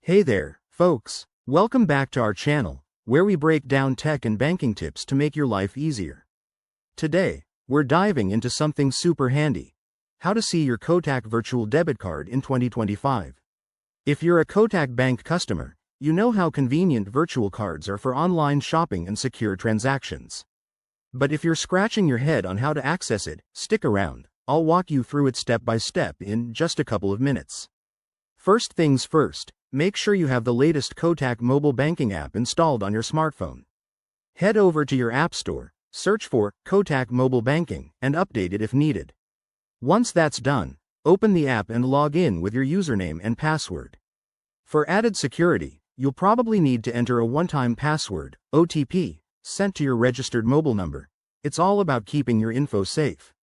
Hey there, folks. Welcome back to our channel, where we break down tech and banking tips to make your life easier. Today, we're diving into something super handy: how to see your Kotak virtual debit card in 2025. If you're a Kotak Bank customer, you know how convenient virtual cards are for online shopping and secure transactions. But if you're scratching your head on how to access it, stick around. I'll walk you through it step by step in just a couple of minutes. First things first, make sure you have the latest Kotak mobile banking app installed on your smartphone. Head over to your app store, search for Kotak Mobile Banking, and update it if needed. Once that's done, open the app and log in with your username and password. For added security, you'll probably need to enter a one-time password, OTP, sent to your registered mobile number. It's all about keeping your info safe.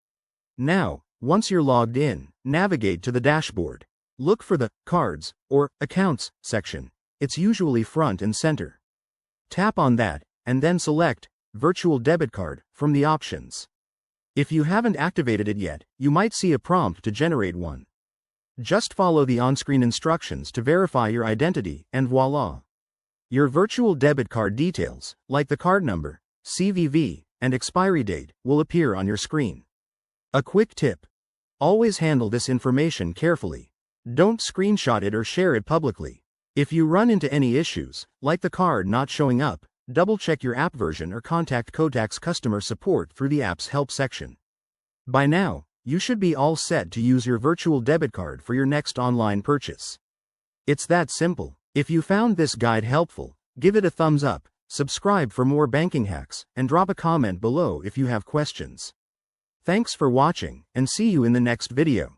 Now, once you're logged in, navigate to the dashboard. Look for the Cards or Accounts section. It's usually front and center. Tap on that, and then select Virtual Debit Card from the options. If you haven't activated it yet, you might see a prompt to generate one. Just follow the on-screen instructions to verify your identity, and voila! Your virtual debit card details, like the card number, CVV, and expiry date, will appear on your screen. A quick tip: always handle this information carefully. Don't screenshot it or share it publicly. If you run into any issues, like the card not showing up, double-check your app version or contact Kotak's customer support through the app's help section. By now, you should be all set to use your virtual debit card for your next online purchase. It's that simple. If you found this guide helpful, give it a thumbs up, subscribe for more banking hacks, and drop a comment below if you have questions. Thanks for watching, and see you in the next video.